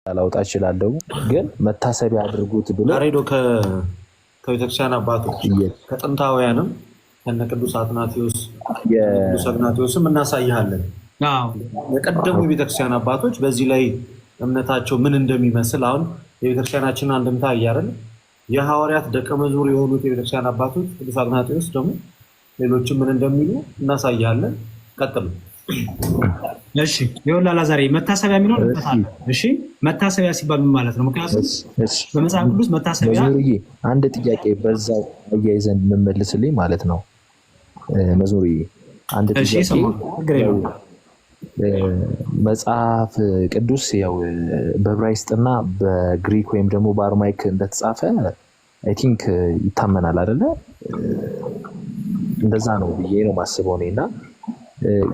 ላውጣ እችላለሁ፣ ግን መታሰቢያ አድርጉት ብሎ ያሬዶ ከቤተክርስቲያን አባቶች ከጥንታውያንም ከነ ቅዱስ አትናቴዎስም እናሳይሃለን። የቀደሙ የቤተክርስቲያን አባቶች በዚህ ላይ እምነታቸው ምን እንደሚመስል አሁን የቤተክርስቲያናችንን አንድምታ እያረን የሐዋርያት ደቀ መዝሙር የሆኑት የቤተክርስቲያን አባቶች ቅዱስ አትናቴዎስ ደግሞ ሌሎችም ምን እንደሚሉ እናሳይሃለን። ቀጥሉ። እሺ ይኸውልህ አላዛሬ መታሰቢያ የሚለውን እንፈታለን። እሺ መታሰቢያ ሲባል ምን ማለት ነው? ምክንያቱም በመጽሐፍ ቅዱስ መታሰቢያ አንድ ጥያቄ በዛው አያይዘን የምመልስልኝ ማለት ነው። መዝሙርዬ አንድ ጥያቄ መጽሐፍ ቅዱስ ያው በዕብራይስጥና በግሪክ ወይም ደግሞ በአርማይክ እንደተጻፈ አይ ቲንክ ይታመናል አይደለ? እንደዛ ነው ብዬ ነው ማስበው እኔና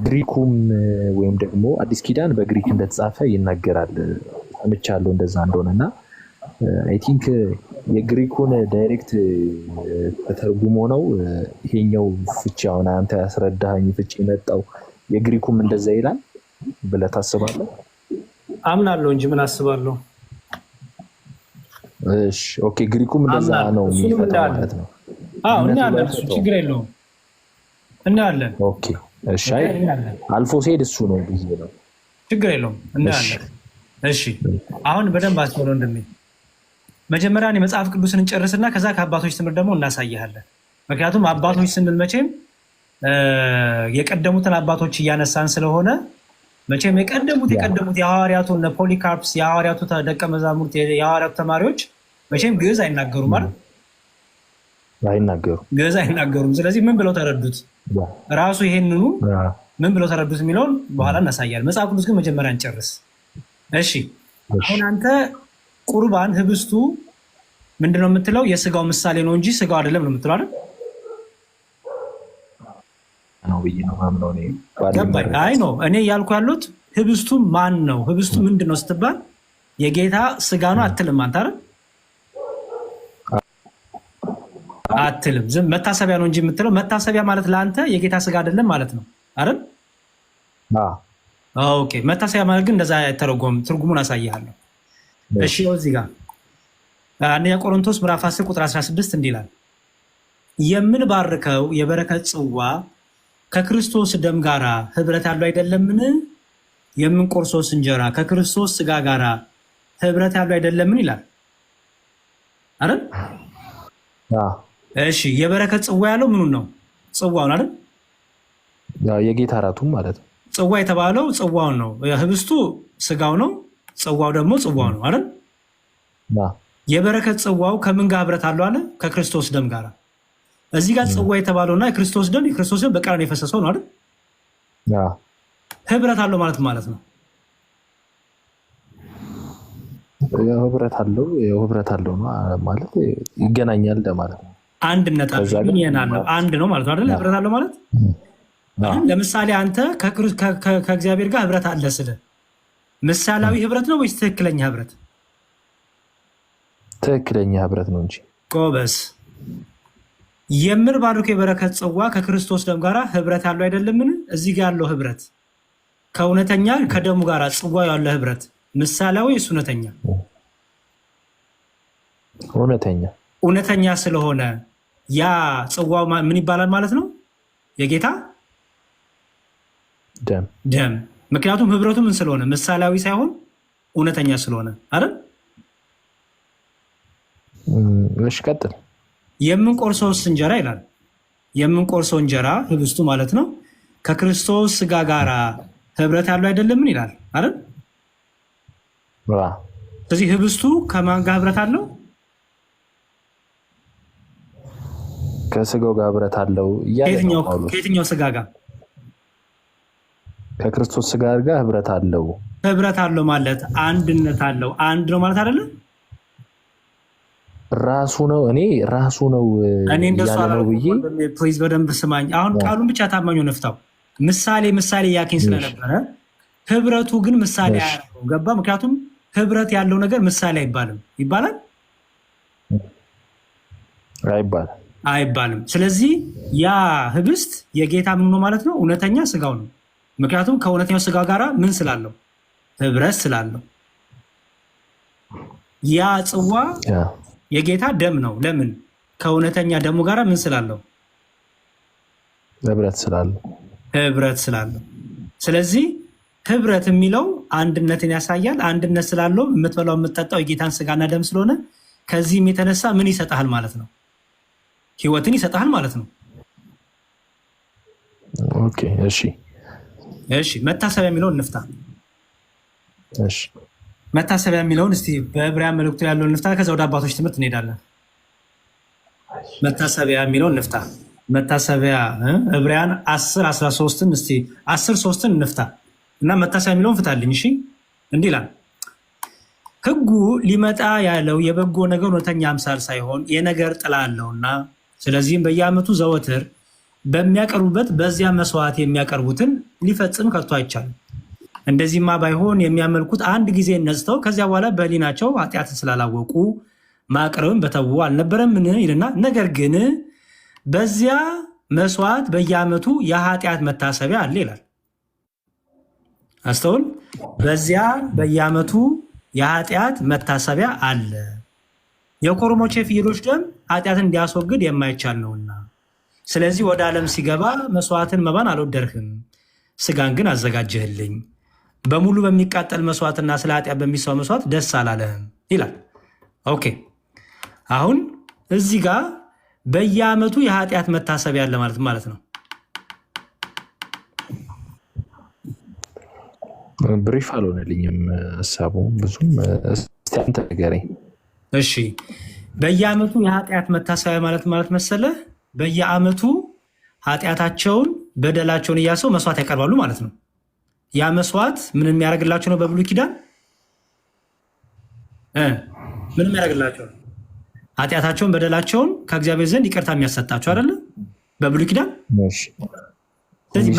ግሪኩም ወይም ደግሞ አዲስ ኪዳን በግሪክ እንደተጻፈ ይናገራል። ሰምቻለሁ እንደዛ እንደሆነና አይ ቲንክ የግሪኩን ዳይሬክት ተተርጉሞ ነው ይሄኛው ፍቺ አሁን አንተ ያስረዳኸኝ ፍቺ የመጣው የግሪኩም እንደዛ ይላል ብለህ ታስባለህ? አምናለሁ እንጂ ምን አስባለሁ። እሺ ኦኬ፣ ግሪኩም እንደዛ ነው የሚፈታው ማለት ነው። አዎ እናያለን፣ ችግር የለውም እናያለን። ኦኬ እሺ፣ አልፎ ሲሄድ እሱ ነው ብዬ ነው። ችግር የለውም እናያለን። እሺ አሁን በደንብ አስበው ወንድሜ። መጀመሪያ የመጽሐፍ ቅዱስን እንጨርስና ከዛ ከአባቶች ትምህርት ደግሞ እናሳይሃለን። ምክንያቱም አባቶች ስንል መቼም የቀደሙትን አባቶች እያነሳን ስለሆነ መቼም የቀደሙት የሐዋርያቱ እነ ፖሊካርፕስ የሐዋርያቱ ደቀ መዛሙርት የሐዋርያቱ ተማሪዎች መቼም ግዕዝ አይናገሩም ማለት ግዕዝ አይናገሩም። ስለዚህ ምን ብለው ተረዱት? ራሱ ይሄንኑ ምን ብለው ተረዱት የሚለውን በኋላ እናሳያለን። መጽሐፍ ቅዱስ ግን መጀመሪያ እንጨርስ። እሺ አሁን አንተ ቁርባን ህብስቱ ምንድነው የምትለው? የስጋው ምሳሌ ነው እንጂ ስጋው አይደለም ነው የምትለው አይደል? አይ ነው እኔ ያልኩ ያሉት ህብስቱ ማን ነው? ህብስቱ ምንድን ነው ስትባል የጌታ ስጋ ነው አትልም አንተ አይደል? አትልም። ዝም መታሰቢያ ነው እንጂ የምትለው መታሰቢያ ማለት ለአንተ የጌታ ስጋ አይደለም ማለት ነው አይደል? ኦኬ መታሰቢያ ማለት ግን እንደዛ አይተረጎም። ትርጉሙን አሳይሃለሁ። እሺ እዚህ ጋር አንደኛ ቆሮንቶስ ምዕራፍ 10 ቁጥር 16 እንዲህ ይላል፣ የምንባርከው የበረከት ጽዋ ከክርስቶስ ደም ጋራ ህብረት ያለው አይደለምን? የምንቆርሶስ እንጀራ ከክርስቶስ ስጋ ጋራ ህብረት ያለው አይደለምን ይላል አይደል? እሺ የበረከት ጽዋ ያለው ምኑን ነው? ጽዋውን አይደል? የጌታ እራቱን ማለት ነው። ጽዋ የተባለው ጽዋውን ነው። ህብስቱ ስጋው ነው፣ ጽዋው ደግሞ ጽዋው ነው አይደል? የበረከት ጽዋው ከምን ጋር ህብረት አለው አለ? ከክርስቶስ ደም ጋር። እዚህ ጋር ጽዋ የተባለውና የክርስቶስ ደም በቀራንዮ የፈሰሰው ነው አይደል? ህብረት አለው ማለት ነው። ህብረት አለው ማለት ይገናኛል ማለት ነው። አንድነት አለው፣ አንድ ነው ማለት ነው አይደል? ህብረት አለው ማለት ለምሳሌ አንተ ከእግዚአብሔር ጋር ህብረት አለ ስለ ምሳሌያዊ ህብረት ነው ወይስ ትክክለኛ ህብረት? ትክክለኛ ህብረት ነው እንጂ። ጎበዝ። የምንባርከው የበረከት ጽዋ ከክርስቶስ ደም ጋር ህብረት ያለው አይደለምን? እዚህ ጋር ያለው ህብረት ከእውነተኛ ከደሙ ጋር ጽዋ ያለው ህብረት ምሳሌያዊ ወይስ እውነተኛ ስለሆነ ያ ጽዋው ምን ይባላል ማለት ነው? የጌታ ደም። ምክንያቱም ህብረቱ ምን ስለሆነ ምሳሌያዊ ሳይሆን እውነተኛ ስለሆነ አይደል? እሺ ቀጥል። የምንቆርሰውስ እንጀራ ይላል። የምንቆርሰው እንጀራ ህብስቱ ማለት ነው ከክርስቶስ ስጋ ጋር ህብረት ያለው አይደለምን ይላል አይደል? ስለዚህ ህብስቱ ከማን ጋር ህብረት አለው? ከስጋው ጋር ህብረት አለው። ከየትኛው ስጋ ጋር? ከክርስቶስ ስጋ ጋር ህብረት አለው። ህብረት አለው ማለት አንድነት አለው። አንድ ነው ማለት አይደለም? ራሱ ነው እንደሱ ነው ብዬ ፕሊዝ በደንብ ስማኝ። አሁን ቃሉን ብቻ ታማኝ ነፍታው ምሳሌ ያኪን ስለነበረ ህብረቱ ግን ምሳሌ አያደርገው። ገባ? ምክንያቱም ህብረት ያለው ነገር ምሳሌ አይባልም። አይባልም። ስለዚህ ያ ህብስት የጌታ ምን ነው ማለት ነው? እውነተኛ ስጋው ነው። ምክንያቱም ከእውነተኛው ስጋ ጋራ ምን ስላለው? ህብረት ስላለው። ያ ጽዋ የጌታ ደም ነው። ለምን? ከእውነተኛ ደሙ ጋር ምን ስላለው? ህብረት ስላለው። ስለዚህ ህብረት የሚለው አንድነትን ያሳያል። አንድነት ስላለው የምትበላው የምትጠጣው የጌታን ስጋና ደም ስለሆነ ከዚህም የተነሳ ምን ይሰጣል ማለት ነው? ህይወትን ይሰጣል ማለት ነው። ኦኬ እሺ መታሰቢያ የሚለውን እንፍታ። እሺ መታሰቢያ የሚለውን እስቲ በዕብራውያን መልእክቱ ያለውን እንፍታ። ከዛ ወደ አባቶች ትምህርት እንሄዳለን። መታሰቢያ የሚለውን እንፍታ። መታሰቢያ ዕብራውያን 10:13 እስቲ 10:3 እንፍታ እና መታሰቢያ የሚለውን ፍታልኝ። እሺ እንዲህ ይላል፣ ህጉ ሊመጣ ያለው የበጎ ነገር እውነተኛ አምሳል ሳይሆን የነገር ጥላ አለውና፣ ስለዚህም በየዓመቱ ዘወትር በሚያቀርቡበት በዚያ መስዋዕት የሚያቀርቡትን ሊፈጽም ከቶ አይቻልም። እንደዚህማ ባይሆን የሚያመልኩት አንድ ጊዜ ነጽተው ከዚያ በኋላ በሕሊናቸው ኃጢአትን ስላላወቁ ማቅረብን በተዉ አልነበረምን ይልና፣ ነገር ግን በዚያ መስዋዕት በየዓመቱ የኃጢአት መታሰቢያ አለ ይላል። አስተውል። በዚያ በየዓመቱ የኃጢአት መታሰቢያ አለ። የኮርሞች የፍየሎች ደም ኃጢአትን እንዲያስወግድ የማይቻል ነውና፣ ስለዚህ ወደ ዓለም ሲገባ መስዋዕትን መባን አልወደድህም፣ ስጋን ግን አዘጋጀህልኝ። በሙሉ በሚቃጠል መስዋዕትና ስለ ኃጢአት በሚሰዋ መስዋዕት ደስ አላለህም ይላል። ኦኬ፣ አሁን እዚህ ጋር በየዓመቱ የኃጢአት መታሰቢያ አለ ማለት ነው። ብሪፍ አልሆነልኝም ሀሳቡ ብዙም። እስቲ አንተ ንገረኝ። እሺ፣ በየዓመቱ የኃጢአት መታሰቢያ ማለት መሰለህ፣ በየዓመቱ ኃጢአታቸውን በደላቸውን እያሰው መስዋዕት ያቀርባሉ ማለት ነው። ያ መስዋዕት ምን የሚያደርግላቸው ነው? በብሉይ ኪዳን ምን የሚያደርግላቸው ነው? ኃጢአታቸውን በደላቸውን ከእግዚአብሔር ዘንድ ይቅርታ የሚያሰጣቸው አይደለ? በብሉይ ኪዳን። ስለዚህ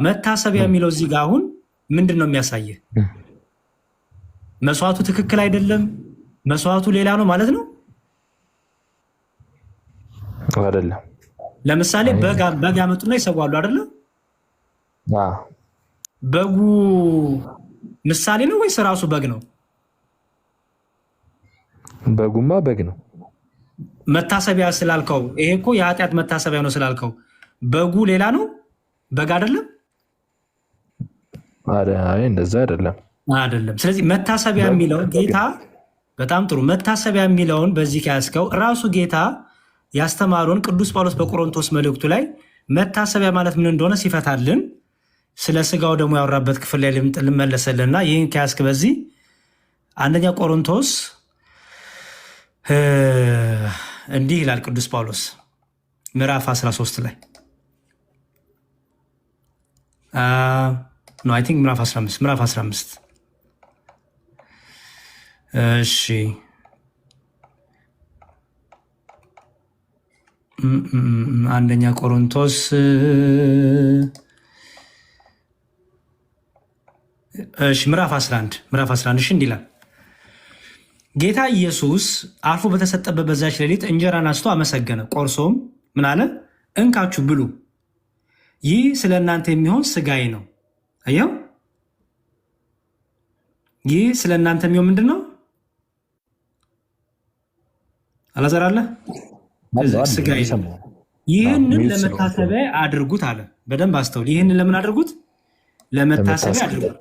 መታሰቢያ የሚለው እዚህ ጋር አሁን ምንድን ነው የሚያሳየህ? መስዋዕቱ ትክክል አይደለም፣ መስዋዕቱ ሌላ ነው ማለት ነው አይደለም? ለምሳሌ በግ ያመጡና ይሰዋሉ አይደለ? በጉ ምሳሌ ነው ወይስ ራሱ በግ ነው? በጉማ በግ ነው። መታሰቢያ ስላልከው ይሄ እኮ የኃጢአት መታሰቢያ ነው ስላልከው በጉ ሌላ ነው፣ በግ አይደለም? እንደዛ አይደለም። ስለዚህ መታሰቢያ የሚለው ጌታ በጣም ጥሩ። መታሰቢያ የሚለውን በዚህ ከያዝከው ራሱ ጌታ ያስተማሩን ቅዱስ ጳውሎስ በቆሮንቶስ መልእክቱ ላይ መታሰቢያ ማለት ምን እንደሆነ ሲፈታልን ስለ ስጋው ደግሞ ያወራበት ክፍል ላይ ልመለሰልና ይህን ከያዝክ በዚህ አንደኛ ቆሮንቶስ እንዲህ ይላል ቅዱስ ጳውሎስ ምዕራፍ 13 ላይ አይ ቲንክ ምዕራፍ 15 እሺ አንደኛ ቆሮንቶስ ምዕራፍ 11 እሺ እንዲህ ይላል፣ ጌታ ኢየሱስ አልፎ በተሰጠበት በዛች ሌሊት እንጀራን አንስቶ አመሰገነ፣ ቆርሶም ምን አለ? እንካችሁ ብሉ፣ ይህ ስለ እናንተ የሚሆን ስጋዬ ነው። አየው፣ ይህ ስለ እናንተ የሚሆን ምንድን ነው? አላዘር አለ ስጋዬ ነው። ይህንን ለመታሰቢያ አድርጉት አለ። በደንብ አስተውል። ይህንን ለምን አድርጉት? ለመታሰቢያ አድርጉት።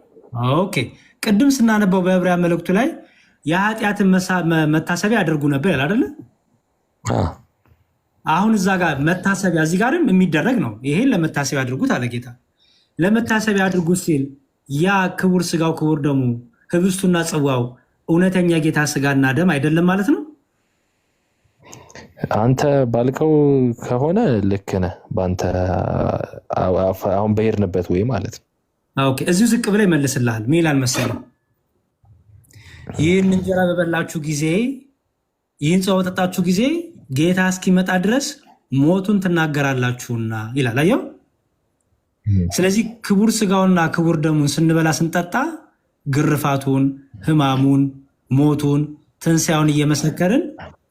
ኦኬ፣ ቅድም ስናነበው በዕብራውያን መልእክቱ ላይ የኃጢአትን መታሰቢያ አድርጉ ነበር ያል አይደለ? አሁን እዛ ጋር መታሰቢያ እዚህ ጋርም የሚደረግ ነው። ይሄን ለመታሰቢያ አድርጉት አለ ጌታ። ለመታሰቢያ አድርጉት ሲል ያ ክቡር ስጋው ክቡር ደሙ ህብስቱና ጽዋው እውነተኛ ጌታ ስጋና ደም አይደለም ማለት ነው? አንተ ባልከው ከሆነ ልክ ነህ። በአንተ አሁን በሄድንበት ወይ ማለት ነው። ኦኬ፣ እዚሁ ዝቅ ብላ ይመልስልሃል። ምን ይላል መሰለህ? ይህን እንጀራ በበላችሁ ጊዜ፣ ይህን ጽዋ በጠጣችሁ ጊዜ ጌታ እስኪመጣ ድረስ ሞቱን ትናገራላችሁና ይላል። አየው። ስለዚህ ክቡር ስጋውንና ክቡር ደሙን ስንበላ ስንጠጣ ግርፋቱን፣ ህማሙን፣ ሞቱን፣ ትንሣኤውን እየመሰከርን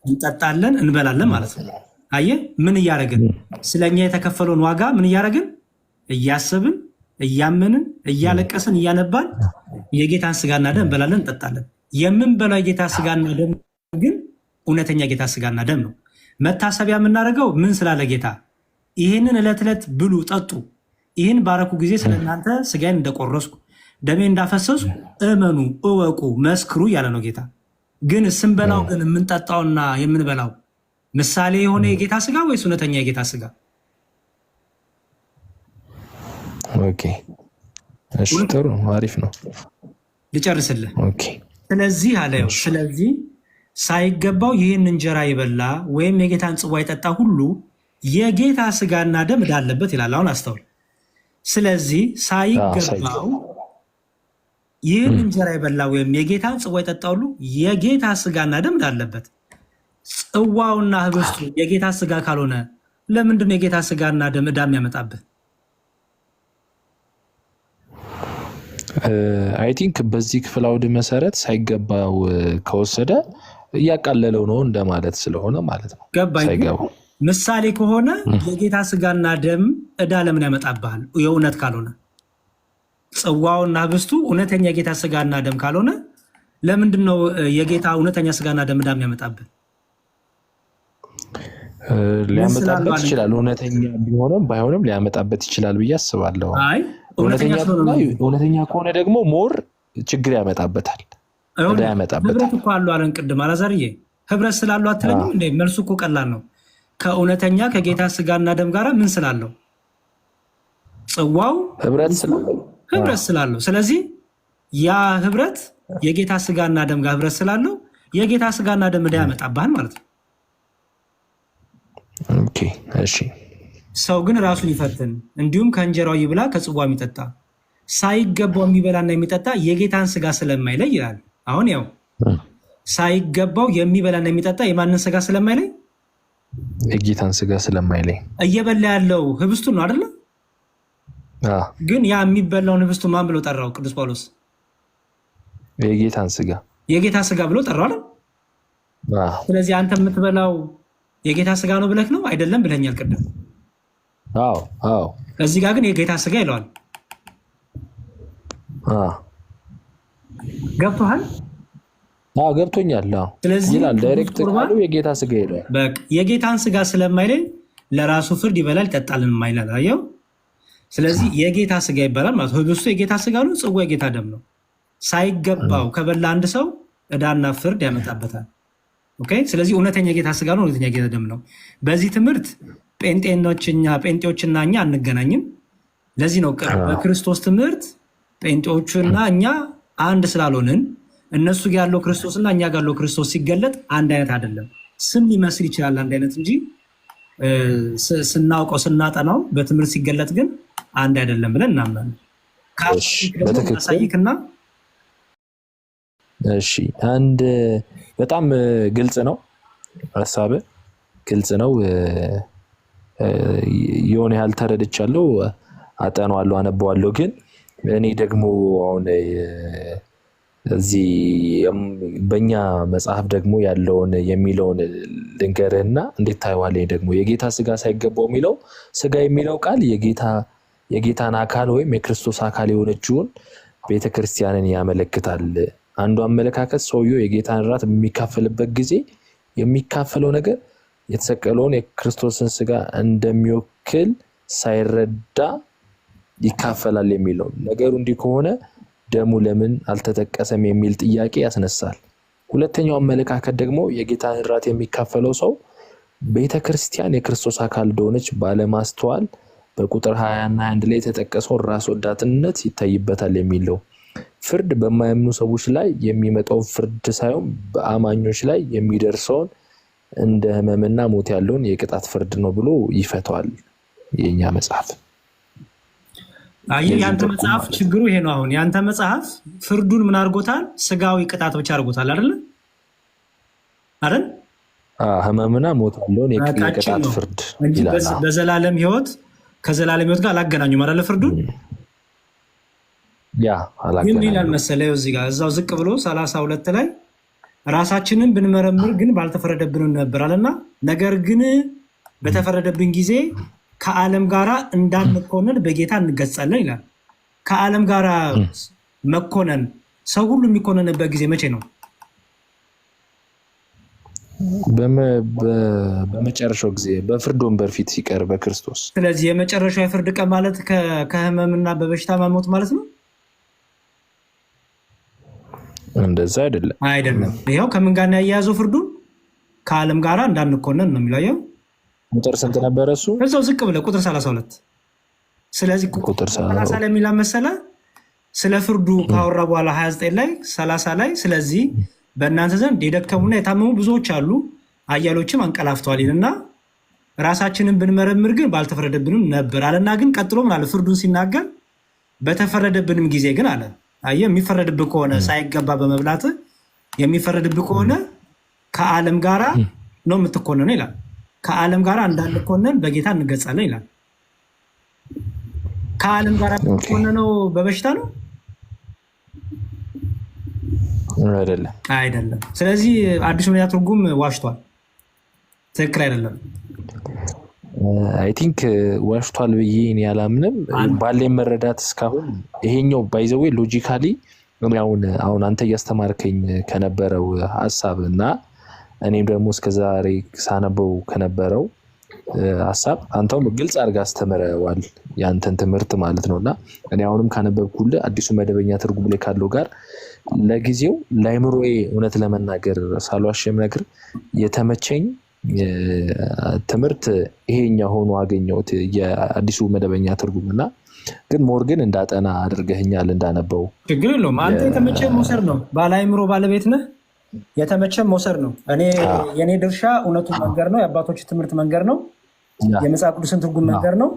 እንጠጣለን፣ እንበላለን ማለት ነው። አየህ፣ ምን እያደረግን? ስለኛ የተከፈለውን ዋጋ ምን እያደረግን? እያሰብን፣ እያመንን፣ እያለቀስን፣ እያነባን የጌታን ስጋና ደም እንበላለን፣ እንጠጣለን። የምንበላው የጌታ ስጋና ደም ግን እውነተኛ ጌታ ስጋና ደም ነው። መታሰቢያ የምናደርገው ምን ስላለ ጌታ ይህንን ዕለት ዕለት ብሉ ጠጡ፣ ይህን ባረኩ ጊዜ ስለእናንተ ስጋዬን እንደቆረስኩ ደሜ እንዳፈሰሱ እመኑ፣ እወቁ፣ መስክሩ እያለ ነው ጌታ። ግን ስንበላው ግን የምንጠጣውና የምንበላው ምሳሌ የሆነ የጌታ ስጋ ወይስ እውነተኛ የጌታ ስጋ? ኦኬ እሺ፣ ጥሩ አሪፍ ነው። ልጨርስልህ። ኦኬ ስለዚህ አለ ስለዚህ ሳይገባው ይህን እንጀራ የበላ ወይም የጌታን ጽዋ የጠጣ ሁሉ የጌታ ስጋና ደም ዕዳ አለበት ይላል። አሁን አስተውል። ስለዚህ ሳይገባው ይህን እንጀራ የበላ ወይም የጌታን ጽዋ የጠጣ ሁሉ የጌታ ስጋና ደም ዕዳ አለበት። ጽዋውና ህብስቱ የጌታ ስጋ ካልሆነ ለምንድን ነው የጌታ ስጋና ደም ዕዳ የሚያመጣብህ? አይ ቲንክ በዚህ ክፍል አውድ መሰረት ሳይገባው ከወሰደ እያቃለለው ነው እንደማለት ስለሆነ ማለት ነው። ገባኝ። ምሳሌ ከሆነ የጌታ ስጋና ደም ዕዳ ለምን ያመጣብሃል? የእውነት ካልሆነ ጽዋውና ህብስቱ እውነተኛ የጌታ ስጋና ደም ካልሆነ ለምንድን ነው የጌታ እውነተኛ ስጋና ደም ዕዳ የሚያመጣብህ? ሊያመጣበት ይችላል። እውነተኛ ቢሆንም ባይሆንም ሊያመጣበት ይችላል ብዬ አስባለሁ። እውነተኛ ከሆነ ደግሞ ሞር ችግር ያመጣበታል፣ ዕዳ ያመጣበታል። ህብረት እኮ አሉ አለን ቅድም አላዛርዬ። ህብረት ስላሉ አትለኝም እንዴ? መልሱ እኮ ቀላል ነው። ከእውነተኛ ከጌታ ስጋና ደም ጋር ምን ስላለው? ጽዋው ህብረት ስላለው። ስለዚህ ያ ህብረት የጌታ ስጋና ደም ጋር ህብረት ስላለው የጌታ ስጋና ደም ዕዳ ያመጣብሃል ማለት ነው። ኦኬ እሺ። ሰው ግን ራሱን ይፈትን፣ እንዲሁም ከእንጀራው ይብላ ከጽዋው የሚጠጣ ሳይገባው የሚበላና የሚጠጣ የጌታን ስጋ ስለማይለይ ይላል። አሁን ያው ሳይገባው የሚበላና የሚጠጣ የማንን ስጋ ስለማይለይ? የጌታን ስጋ ስለማይለይ። እየበላ ያለው ህብስቱ ነው አይደለ? ግን ያ የሚበላውን ህብስቱ ማን ብሎ ጠራው ቅዱስ ጳውሎስ? የጌታን ስጋ የጌታ ስጋ ብሎ ጠራው አይደል? ስለዚህ አንተ የምትበላው የጌታ ስጋ ነው ብለህ ነው አይደለም ብለኛል ቅድም። አዎ። እዚህ ጋር ግን የጌታ ስጋ ይለዋል። ገብቶሃል? ገብቶኛል። ስለዚህ ይላል ዳይሬክት ቃሉ የጌታ ስጋ ይለዋል። በቃ የጌታን ስጋ ስለማይለይ ለራሱ ፍርድ ይበላል ይጠጣል የማይላል አየው። ስለዚህ የጌታ ስጋ ይባላል ማለት ህብስቱ የጌታ ስጋ ነው፣ ጽዋ የጌታ ደም ነው። ሳይገባው ከበላ አንድ ሰው ዕዳና ፍርድ ያመጣበታል። ኦኬ። ስለዚህ እውነተኛ የጌታ ስጋ ነው፣ እውነተኛ የጌታ ደም ነው። በዚህ ትምህርት ጴንጤዎችና እኛ አንገናኝም። ለዚህ ነው በክርስቶስ ትምህርት ጴንጤዎቹና እኛ አንድ ስላልሆንን እነሱ ጋር ያለው ክርስቶስና እኛ ጋር ያለው ክርስቶስ ሲገለጥ አንድ አይነት አይደለም። ስም ሊመስል ይችላል አንድ አይነት እንጂ ስናውቀው ስናጠናው በትምህርት ሲገለጥ ግን አንድ አይደለም ብለን እናምናለን። ሳይክና እሺ፣ አንድ በጣም ግልጽ ነው ሀሳብ ግልጽ ነው። የሆነ ያህል ተረድቻለሁ፣ አጠናዋለሁ፣ አነበዋለሁ። ግን እኔ ደግሞ አሁን እዚህ በእኛ መጽሐፍ ደግሞ ያለውን የሚለውን ልንገርህና እንዴት ታየዋለህ? ደግሞ የጌታ ስጋ ሳይገባው የሚለው ስጋ የሚለው ቃል የጌታን አካል ወይም የክርስቶስ አካል የሆነችውን ቤተክርስቲያንን ያመለክታል። አንዱ አመለካከት ሰውየው የጌታን እራት በሚካፈልበት ጊዜ የሚካፈለው ነገር የተሰቀለውን የክርስቶስን ስጋ እንደሚወክል ሳይረዳ ይካፈላል የሚለው ነገሩ። እንዲህ ከሆነ ደሙ ለምን አልተጠቀሰም የሚል ጥያቄ ያስነሳል። ሁለተኛው አመለካከት ደግሞ የጌታን እራት የሚካፈለው ሰው ቤተክርስቲያን የክርስቶስ አካል እንደሆነች ባለማስተዋል በቁጥር 20 እና 21 ላይ የተጠቀሰው ራስ ወዳድነት ይታይበታል የሚለው ፍርድ በማያምኑ ሰዎች ላይ የሚመጣው ፍርድ ሳይሆን በአማኞች ላይ የሚደርሰውን እንደ ሕመምና ሞት ያለውን የቅጣት ፍርድ ነው ብሎ ይፈተዋል የኛ መጽሐፍ። ያንተ መጽሐፍ ችግሩ ይሄ ነው። አሁን ያንተ መጽሐፍ ፍርዱን ምን አድርጎታል? ስጋዊ ቅጣት ብቻ አድርጎታል አይደል? ሕመምና ሞት ያለውን የቅጣት ፍርድ ይላል። በዘላለም ሕይወት ከዘላለም ሕይወት ጋር አላገናኙም አይደል? ፍርዱን ግን ይላል መሰለህ እዚህ ጋር እዛው ዝቅ ብሎ 32 ላይ ራሳችንን ብንመረምር ግን ባልተፈረደብን ነበር አለና፣ ነገር ግን በተፈረደብን ጊዜ ከዓለም ጋር እንዳንኮነን በጌታ እንገጻለን ይላል። ከዓለም ጋር መኮነን ሰው ሁሉ የሚኮነንበት ጊዜ መቼ ነው? በመጨረሻው ጊዜ በፍርድ ወንበር ፊት ሲቀር በክርስቶስ። ስለዚህ የመጨረሻው የፍርድ ቀን ማለት ከህመምና በበሽታ መሞት ማለት ነው? እንደዛ አይደለም። አይደለም። ይኸው ከምን ጋር ነው ያያያዘው? ፍርዱን ከዓለም ጋር እንዳንኮነን ነው የሚለው። ቁጥር ስንት ነበረ እሱ? እዛው ዝቅ ብለህ ቁጥር 32። ስለዚህ ቁጥር 30 ላይ የሚላ መሰለ ስለ ፍርዱ ካወራ በኋላ 29 ላይ 30 ላይ ስለዚህ በእናንተ ዘንድ የደከሙና የታመሙ ብዙዎች አሉ፣ አያሎችም አንቀላፍተዋል ይልና ራሳችንን ብንመረምር ግን ባልተፈረደብንም ነበር አለና፣ ግን ቀጥሎ ምን አለ? ፍርዱን ሲናገር በተፈረደብንም ጊዜ ግን አለ። አየህ፣ የሚፈረድብህ ከሆነ ሳይገባ በመብላት የሚፈረድብህ ከሆነ ከዓለም ጋራ ነው የምትኮነነው ይላል። ከዓለም ጋር እንዳንኮነን በጌታ እንገጻለን ይላል። ከዓለም ጋር የምትኮነነው በበሽታ ነው አይደለም። ስለዚህ አዲሱ መደበኛ ትርጉም ዋሽቷል፣ ትክክል አይደለም። አይ ቲንክ ዋሽቷል ብዬ እኔ አላምንም። ባለኝ መረዳት እስካሁን ይሄኛው ባይዘዌ ሎጂካሊ አሁን አንተ እያስተማርከኝ ከነበረው ሀሳብ እና እኔም ደግሞ እስከዛሬ ሳነበው ከነበረው ሀሳብ አንተው ግልጽ አድርጋ አስተምረዋል ያንተን ትምህርት ማለት ነው። እና እኔ አሁንም ካነበብኩልህ አዲሱ መደበኛ ትርጉም ላይ ካለው ጋር ለጊዜው ለአይምሮዬ እውነት ለመናገር ሳልዋሽም ነገር የተመቸኝ ትምህርት ይሄኛ ሆኖ አገኘሁት የአዲሱ መደበኛ ትርጉም እና ግን ሞር ግን እንዳጠና አድርገህኛል እንዳነበው። ችግር የለውም። አንተ የተመቸ መውሰድ ነው። ባለ አይምሮ ባለቤት ነህ። የተመቸ መውሰድ ነው። የኔ ድርሻ እውነቱን መንገር ነው። የአባቶች ትምህርት መንገር ነው። የመጽሐፍ ቅዱስን ትርጉም መንገር ነው።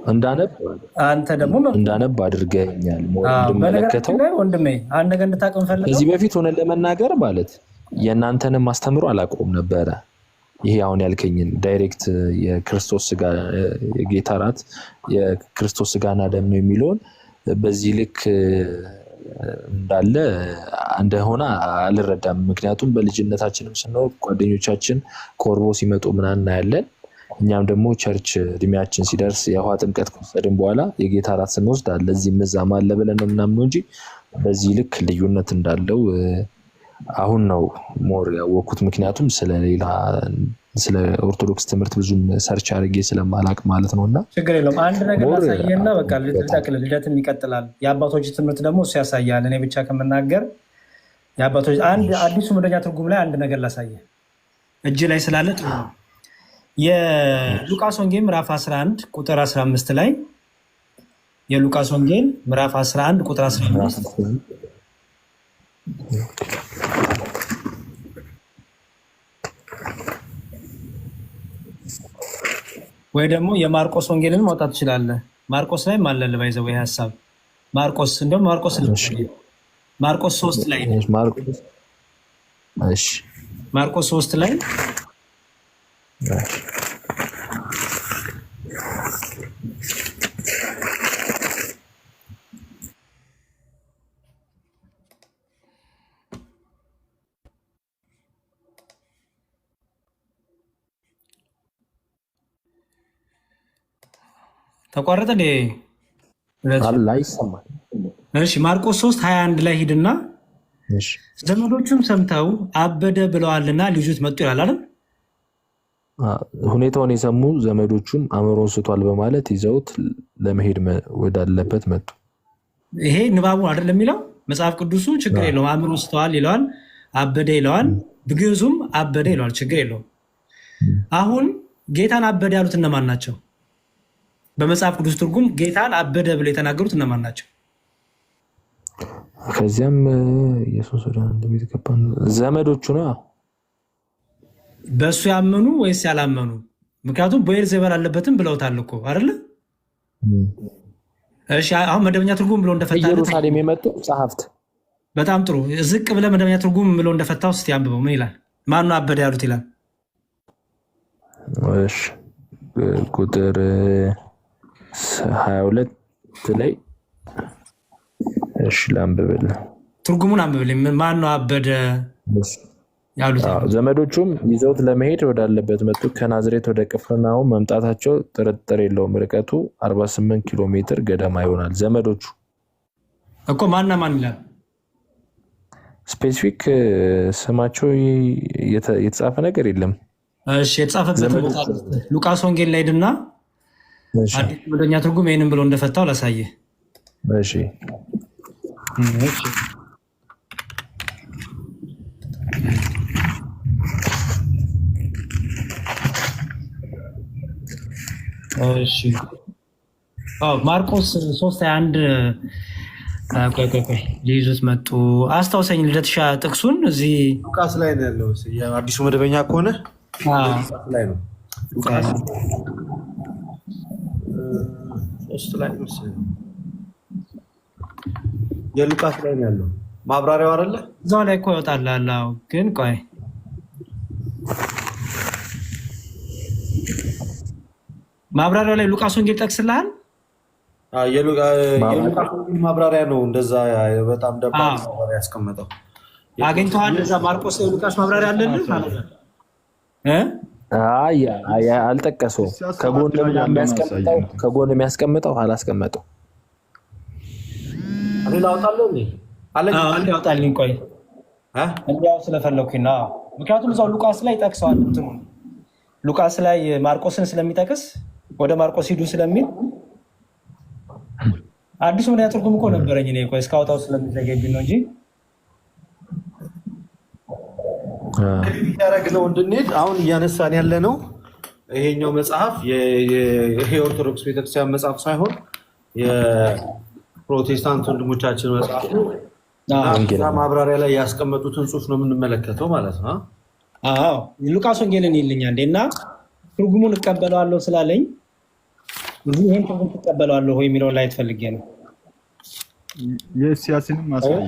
አንተ ደግሞ እንዳነብ አድርገኛል። እንድመለከተው ወንድሜ አንድ ነገር እንድታውቅ እንፈልጋለን። ከዚህ በፊት ሆነን ለመናገር ማለት የእናንተንም ማስተምሮ አላውቀውም ነበረ። ይሄ አሁን ያልከኝን ዳይሬክት የክርስቶስ ስጋ የጌታ ራት የክርስቶስ ስጋና ደም ነው የሚለውን በዚህ ልክ እንዳለ እንደሆነ አልረዳም። ምክንያቱም በልጅነታችንም ስንኖር ጓደኞቻችን ኮርቦ ሲመጡ ምናምን እናያለን። እኛም ደግሞ ቸርች እድሜያችን ሲደርስ የውሃ ጥምቀት ከወሰድን በኋላ የጌታ ራት ስንወስድ አለ እዚህም እዛም አለ ብለን ነው ምናምነው እንጂ በዚህ ልክ ልዩነት እንዳለው አሁን ነው ሞር ያወቅኩት። ምክንያቱም ስለ ኦርቶዶክስ ትምህርት ብዙም ሰርች አድርጌ ስለማላቅ ማለት ነው። እና ችግር የለውም። አንድ ነገር ላሳየና በቃ ልደትም ይቀጥላል። የአባቶች ትምህርት ደግሞ እሱ ያሳያል። እኔ ብቻ ከምናገር የአባቶች አንድ አዲሱ መደበኛ ትርጉም ላይ አንድ ነገር ላሳየ እጅ ላይ ስላለ ጥሩ ነው። የሉቃስ ወንጌል ምዕራፍ 11 ቁጥር 15 ላይ የሉቃስ ወንጌል ምዕራፍ 11 ቁጥር 15 ወይ ደግሞ የማርቆስ ወንጌልን ማውጣት ትችላለህ። ማርቆስ ላይ ማለል ባይዘው ይሄ ሐሳብ ማርቆስ እንደውም ማርቆስ 3 ላይ ማርቆስ 3 ላይ ተቋረጠ እንዴ? እሺ ማርቆስ 3:21 ላይ ሂድና ዘመዶቹም ሰምተው አበደ ብለዋልና ሊይዙት መጡ ይላል አይደል? ሁኔታውን የሰሙ ዘመዶቹም አእምሮን ስቷል በማለት ይዘውት ለመሄድ ወዳለበት መጡ። ይሄ ንባቡ አይደለም የሚለው መጽሐፍ ቅዱሱ። ችግር የለውም። አእምሮን ስተዋል ይለዋል፣ አበደ ይለዋል፣ ብግዙም አበደ ይለዋል። ችግር የለውም። አሁን ጌታን አበደ ያሉት እነማን ናቸው? በመጽሐፍ ቅዱስ ትርጉም ጌታን አበደ ብለው የተናገሩት እነማን ናቸው? ከዚያም ኢየሱስ ወደ አንድ ቤት ገባ። ዘመዶቹ ነው። በእሱ ያመኑ ወይስ ያላመኑ? ምክንያቱም ብዔልዜቡል አለበትም ብለውታል እኮ አይደለ? እሺ አሁን መደበኛ ትርጉም ብሎ እንደፈታ ኢየሩሳሌም የመጡ ጸሐፍት። በጣም ጥሩ። ዝቅ ብለህ መደበኛ ትርጉም ብሎ እንደፈታው እስቲ አንብበው። ምን ይላል? ማነው አበደ ያሉት ይላል? እሺ ቁጥር 22 ላይ እሺ ላንብብልህ። ትርጉሙን አንብብልኝ። ማነው አበደ ያሉት? ዘመዶቹም ይዘውት ለመሄድ ወዳለበት መጡ። ከናዝሬት ወደ ቅፍርናሆም መምጣታቸው ጥርጥር የለውም። ርቀቱ 48 ኪሎ ሜትር ገደማ ይሆናል። ዘመዶቹ እኮ ማና ማን ይላል? ስፔሲፊክ ስማቸው የተጻፈ ነገር የለም። እሺ የተጻፈበት ሉቃስ ወንጌል ላይ ሄድና አዲስ መደበኛ ትርጉም ይሄንን ብሎ እንደፈታው ላሳየህ። እሺ እሺ ማርቆስ 3:21 ቆይ ሊይዙት መጡ። አስታውሰኝ ልደትሻ ጥቅሱን እዚህ ሉቃስ ላይ ነው ያለው። አዲሱ መደበኛ ከሆነ ላይ ነው ሉቃስ 3 ላይ ነው የሉቃስ ላይ ነው ያለው ማብራሪያው አይደለ? እዛው ላይ እኮ ይወጣል። ግን ቆይ ማብራሪያው ላይ ሉቃስ ወንጌል ጠቅስልሃል። የሉቃስ ወንጌል ማብራሪያ ነው እንደዛ በጣም ደባል ማብራሪያ ያስቀመጠው አግኝተዋል። እዛ ማርቆስ ላይ ሉቃስ ማብራሪያ አለልህ ማለት ነው። አልጠቀሰውም። ከጎን የሚያስቀምጠው አላስቀመጠው። ያውጣልኝ ቆይ እንዲያው ስለፈለኩኝ ነው። ምክንያቱም እዛው ሉቃስ ላይ ጠቅሰዋል። እንትኑ ሉቃስ ላይ ማርቆስን ስለሚጠቅስ ወደ ማርቆስ ሂዱ ስለሚል አዲሱ ምን ያትርጉም እኮ ነበረኝ እኔ ቆይ እስካወጣው ስለሚዘገይብኝ ነው እንጂ ያደረግነው እንድንሄድ አሁን እያነሳን ያለ ነው። ይሄኛው መጽሐፍ ይሄ ኦርቶዶክስ ቤተክርስቲያን መጽሐፍ ሳይሆን የፕሮቴስታንት ወንድሞቻችን መጽሐፍ ነው። ማብራሪያ ላይ ያስቀመጡትን ጽሑፍ ነው የምንመለከተው ማለት ነው። አዎ ሉቃስ ወንጌልን ይልኛል እና ትርጉሙን እቀበለዋለሁ ስላለኝ ይሄን ትርጉም ትቀበለዋለሁ ወይ የሚለውን ላይ ትፈልጌ ነው። የሲያስንም ማሳየው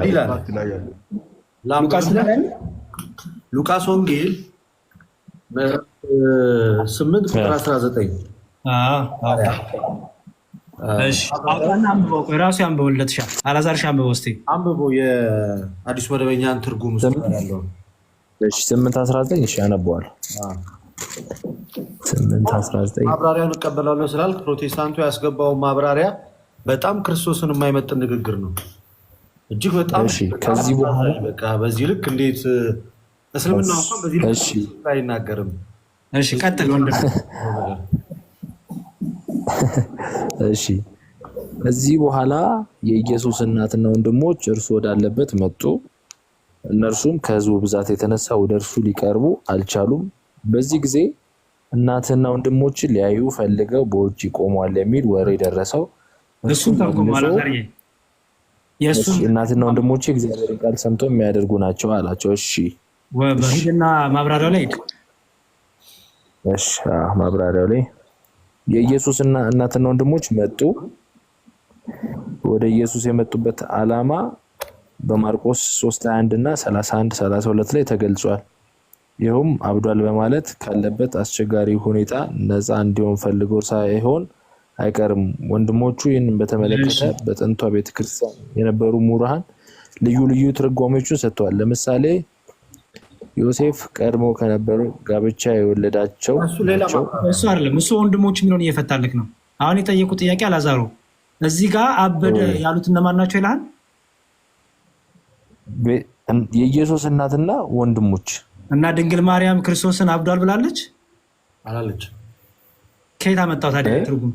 ይላል ሉቃስ ወንጌል 8:19 ራሱ አንብበውለትሻል። አላዛርሽ አንብበው እስኪ አንብበው የአዲሱ መደበኛን ትርጉም ያለው 8:19 እሺ አነበዋለሁ። 8:19 ማብራሪያውን እቀበላለሁ ስላልክ ፕሮቴስታንቱ ያስገባው ማብራሪያ በጣም ክርስቶስን የማይመጥን ንግግር ነው። እጅግ በጣም ከዚህ በኋላ በቃ በዚህ ልክ እንዴት እስልምና እንኳን በዚህ ልክ አይናገርም። እሺ ቀጥል ወንድም። እሺ ከዚህ በኋላ የኢየሱስ እናትና ወንድሞች እርሱ ወዳለበት መጡ። እነርሱም ከሕዝቡ ብዛት የተነሳ ወደ እርሱ ሊቀርቡ አልቻሉም። በዚህ ጊዜ እናትና ወንድሞችን ሊያዩ ፈልገው በውጭ ቆመዋል የሚል ወሬ ደረሰው። እሱም ተርጉሟል። እናትና ወንድሞቼ እግዚአብሔርን ቃል ሰምተው የሚያደርጉ ናቸው አላቸው። እሺ በሂድና ማብራሪያው ላይ ሂድ። እሺ ማብራሪያው ላይ የኢየሱስ እናትና ወንድሞች መጡ። ወደ ኢየሱስ የመጡበት ዓላማ በማርቆስ 3:21 እና 31-32 ላይ ተገልጿል። ይኸውም አብዷል በማለት ካለበት አስቸጋሪ ሁኔታ ነፃ እንዲሆን ፈልጎ ሳይሆን አይቀርም። ወንድሞቹ ይህንን በተመለከተ በጥንቷ ቤተክርስቲያን የነበሩ ምሁራን ልዩ ልዩ ትርጓሜዎችን ሰጥተዋል። ለምሳሌ ዮሴፍ ቀድሞ ከነበሩ ጋብቻ የወለዳቸው እሱ አይደለም። እሱ ወንድሞች የሚለውን እየፈታልክ ነው። አሁን የጠየቁት ጥያቄ አላዛሩ እዚህ ጋር አበደ ያሉት እነማን ናቸው ይልሃል? የኢየሱስ እናትና ወንድሞች እና ድንግል ማርያም ክርስቶስን አብዷል ብላለች አላለች? ከየት አመጣው ታዲያ ትርጉም?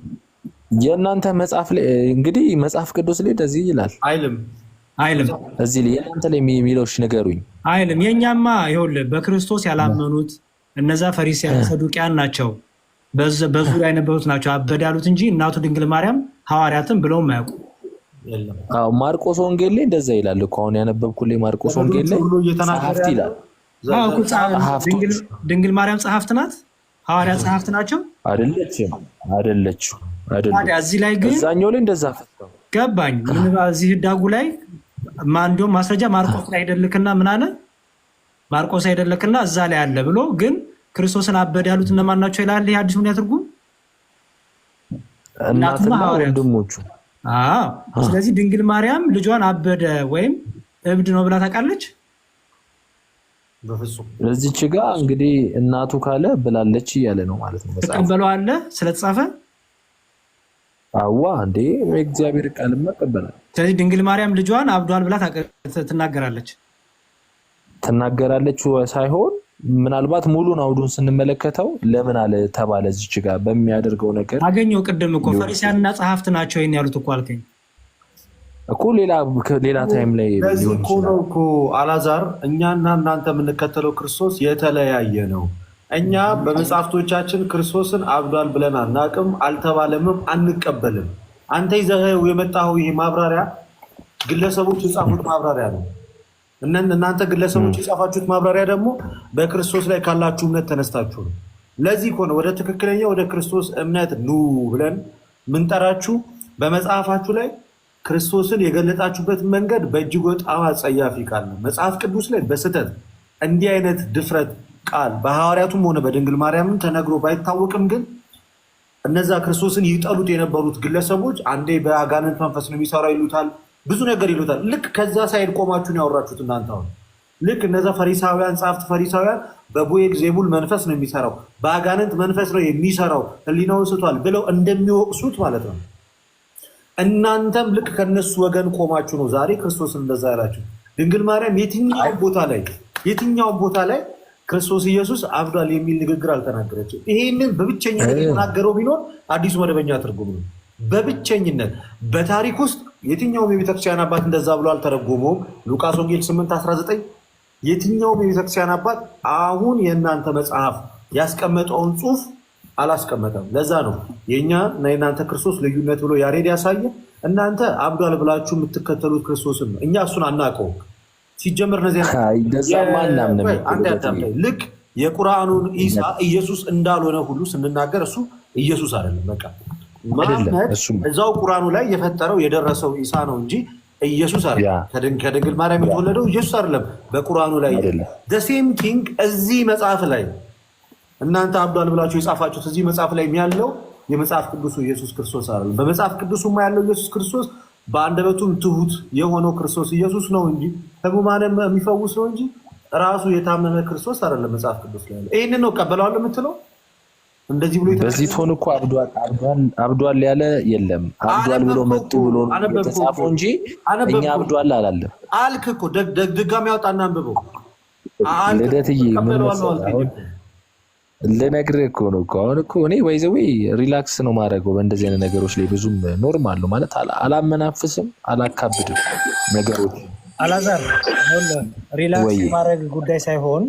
የእናንተ መጽሐፍ ላይ እንግዲህ መጽሐፍ ቅዱስ ላይ እንደዚህ ይላል አይልም? እዚህ ላይ የእናንተ ላይ የሚለውሽ ንገሩኝ። አይልም። የኛማ ይኸውልህ በክርስቶስ ያላመኑት እነዛ ፈሪሳውያን ሰዱቂያን ናቸው፣ በዙሪያ የነበሩት ናቸው አበደ ያሉት እንጂ እናቱ ድንግል ማርያም ሐዋርያትን ብለውም አያውቁ። አዎ ማርቆስ ወንጌል ላይ እንደዛ ይላል እኮ አሁን ያነበብኩልኝ ማርቆስ ወንጌል ላይ ጸሐፍት ይላል። ድንግል ማርያም ጸሐፍት ናት፣ ሐዋርያት ጸሐፍት ናቸው። አይደለችም። እዚህ ላይ ግን እዛኛው ላይ እንደዛ ፈተው ገባኝ። ምን እዚህ ዳጉ ላይ እንደውም ማስረጃ ማርቆስ ላይ አይደልክና ምን አለ? ማርቆስ አይደልክና እዛ ላይ አለ ብሎ ግን ክርስቶስን አበደ ያሉት እነማን ናቸው ይላል። ይሄ አዲስ ምን ያትርጉም? እናትና ወንድሞቹ። ስለዚህ ድንግል ማርያም ልጇን አበደ ወይም እብድ ነው ብላ ታውቃለች? በፍጹም። ለዚህች ጋር እንግዲህ እናቱ ካለ ብላለች እያለ ነው ማለት ነው። ተቀበለዋለህ ስለተጻፈ? አዋ እንዴ እግዚአብሔር ቃል መቀበላል። ስለዚህ ድንግል ማርያም ልጇን አብዷል ብላ ትናገራለች ሳይሆን ምናልባት ሙሉን አውዱን ስንመለከተው ለምን አለ ተባለ እዚች ጋር በሚያደርገው ነገር አገኘው። ቅድም እኮ ፈሪሳውያንና ጸሐፍት ናቸው ይሄን ያሉት እኮ አልከኝ እኮ ሌላ ታይም ላይ ሊሆን ይችላል እኮ አላዛር። እኛና እናንተ የምንከተለው ክርስቶስ የተለያየ ነው። እኛ በመጽሐፍቶቻችን ክርስቶስን አብዷል ብለን አናቅም፣ አልተባለምም፣ አንቀበልም። አንተ ይዘኸው የመጣኸው ይሄ ማብራሪያ ግለሰቦች የጻፉት ማብራሪያ ነው። እናንተ ግለሰቦች የጻፋችሁት ማብራሪያ ደግሞ በክርስቶስ ላይ ካላችሁ እምነት ተነስታችሁ ነው። ለዚህ ከሆነ ወደ ትክክለኛ ወደ ክርስቶስ እምነት ኑ ብለን ምንጠራችሁ። በመጽሐፋችሁ ላይ ክርስቶስን የገለጣችሁበት መንገድ በእጅግ በጣም አጸያፊ ቃል ነው። መጽሐፍ ቅዱስ ላይ በስህተት እንዲህ አይነት ድፍረት ቃል በሐዋርያቱም ሆነ በድንግል ማርያምን ተነግሮ ባይታወቅም ግን እነዛ ክርስቶስን ይጠሉት የነበሩት ግለሰቦች አንዴ በአጋንንት መንፈስ ነው የሚሰራው ይሉታል፣ ብዙ ነገር ይሉታል። ልክ ከዛ ሳይድ ቆማችሁን ያወራችሁት እናንተ አሁን ልክ እነዛ ፈሪሳውያን ጸሐፍት ፈሪሳውያን በቡኤል ዜቡል መንፈስ ነው የሚሰራው፣ በአጋንንት መንፈስ ነው የሚሰራው፣ ሕሊናውን ስቷል ብለው እንደሚወቅሱት ማለት ነው። እናንተም ልክ ከነሱ ወገን ቆማችሁ ነው ዛሬ ክርስቶስን እንደዛ ያላችሁ። ድንግል ማርያም የትኛውም ቦታ ላይ ክርስቶስ ኢየሱስ አብዷል የሚል ንግግር አልተናገረችም። ይሄንን በብቸኝነት የተናገረው ቢኖር አዲሱ መደበኛ ትርጉም ነው። በብቸኝነት በታሪክ ውስጥ የትኛውም የቤተክርስቲያን አባት እንደዛ ብሎ አልተረጎመውም። ሉቃስ ወንጌል 8:19 የትኛውም የቤተክርስቲያን አባት አሁን የእናንተ መጽሐፍ ያስቀመጠውን ጽሑፍ አላስቀመጠም። ለዛ ነው የእኛ እና የእናንተ ክርስቶስ ልዩነት ብሎ ያሬድ ያሳየ። እናንተ አብዷል ብላችሁ የምትከተሉት ክርስቶስን ነው፣ እኛ እሱን አናውቀውም። ሲጀምር ልክ የቁርአኑን ኢሳ ኢየሱስ እንዳልሆነ ሁሉ ስንናገር እሱ ኢየሱስ አይደለም። በቃ መሐመድ እዛው ቁርአኑ ላይ የፈጠረው የደረሰው ኢሳ ነው እንጂ ኢየሱስ አይደለም። ከድንግል ማርያም የተወለደው ኢየሱስ አይደለም። በቁርአኑ ላይ ሴም ቲንግ እዚህ መጽሐፍ ላይ እናንተ አብዷል ብላችሁ የጻፋችሁት እዚህ መጽሐፍ ላይ ያለው የመጽሐፍ ቅዱሱ ኢየሱስ ክርስቶስ አይደለም። በመጽሐፍ ቅዱሱማ ያለው ኢየሱስ ክርስቶስ በአንደበቱም ትሁት የሆነው ክርስቶስ ኢየሱስ ነው እንጂ ሕሙማንን የሚፈውስ ነው እንጂ ራሱ የታመመ ክርስቶስ አይደለም። መጽሐፍ ቅዱስ ላይ ያለው ይህንን ነው እቀበለዋለሁ የምትለው። እንደዚህ ብሎ በዚህ ቶን እኮ አብዷል ያለ የለም። አብዷል ብሎ መጡ ብሎ የተጻፈው እንጂ እኛ አብዷል አላለም። አልክ እኮ ድጋሚ ያወጣና አንብበው። ልደትዬ ልነግርህ እኮ ነው እኮ አሁን እኮ እኔ ወይዘዌ ሪላክስ ነው ማድረገው በእንደዚህ አይነት ነገሮች ላይ ብዙም ኖርማል ነው ማለት አላመናፍስም፣ አላካብድም ነገሮች። አላዛር ሪላክስ ማድረግ ጉዳይ ሳይሆን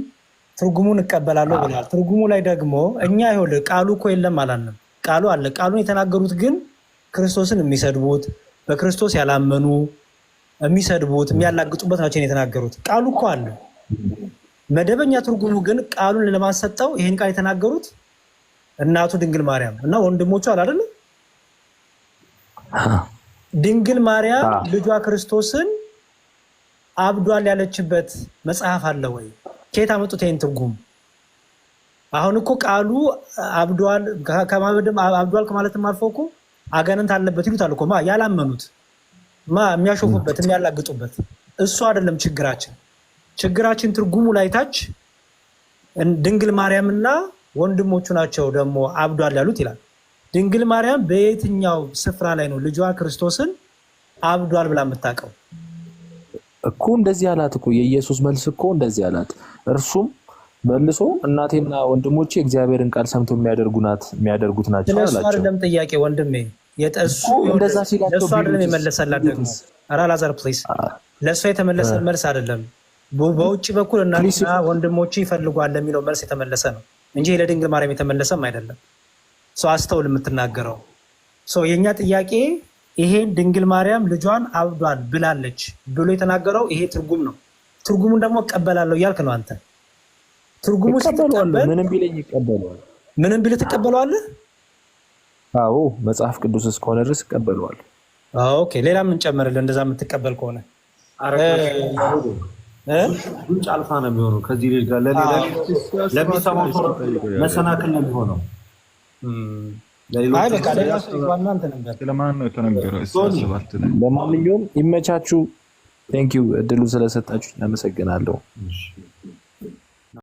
ትርጉሙን እቀበላለሁ ብሏል። ትርጉሙ ላይ ደግሞ እኛ ይኸውልህ ቃሉ እኮ የለም አላለም። ቃሉ አለ። ቃሉን የተናገሩት ግን ክርስቶስን የሚሰድቡት በክርስቶስ ያላመኑ የሚሰድቡት የሚያላግጡበት ናቸው የተናገሩት። ቃሉ እኮ አለ። መደበኛ ትርጉሙ ግን ቃሉን ለማሰጠው ይሄን ቃል የተናገሩት እናቱ ድንግል ማርያም እና ወንድሞቹ አይደለም። ድንግል ማርያም ልጇ ክርስቶስን አብዷል ያለችበት መጽሐፍ አለ ወይ? ከየት አመጡት ይሄን ትርጉም? አሁን እኮ ቃሉ አብዷል ከማለትም አልፎ እኮ አጋንንት አለበት ይሉታል እኮ ያላመኑት የሚያሾፉበት የሚያላግጡበት እሱ አይደለም ችግራችን። ችግራችን ትርጉሙ ላይ ታች ድንግል ማርያምና ወንድሞቹ ናቸው ደግሞ አብዷል ያሉት ይላል። ድንግል ማርያም በየትኛው ስፍራ ላይ ነው ልጇ ክርስቶስን አብዷል ብላ የምታውቀው? እኮ እንደዚህ አላት እኮ የኢየሱስ መልስ እኮ እንደዚህ አላት። እርሱም መልሶ እናቴና ወንድሞቼ እግዚአብሔርን ቃል ሰምቶ የሚያደርጉት ናቸው አላቸው። አይደለም ጥያቄ ወንድሜ የጠሱ እንደዛ ሲላቸው ለሱ አይደለም የመለሰላት ደግሞ አላዛር ፕሊዝ ለሱ የተመለሰ መልስ አይደለም። በውጭ በኩል እናትና ወንድሞቼ ይፈልጓል ለሚለው መልስ የተመለሰ ነው እንጂ ለድንግል ማርያም የተመለሰም አይደለም። ሰው አስተውል የምትናገረው ሰው የኛ ጥያቄ ይሄን ድንግል ማርያም ልጇን አብዷል ብላለች ብሎ የተናገረው ይሄ ትርጉም ነው። ትርጉሙን ደግሞ እቀበላለሁ እያልክ ነው አንተ። ትርጉሙ ሲተቀበል ምንም ቢለኝ ይቀበለዋል። ምንም ቢል ትቀበለዋለህ? አዎ መጽሐፍ ቅዱስ እስከሆነ ድረስ እቀበለዋለሁ። ኦኬ ሌላ ምን ጨመርልህ? እንደዛ የምትቀበል ከሆነ ጉንጭ አልፋ ነው የሚሆነው። ከዚህ ልጅ ጋር ለሚሰማው መሰናክል ነው የሚሆነው። ለማንኛውም ይመቻችሁ። ቴንኪው እድሉ ስለሰጣችሁ አመሰግናለሁ።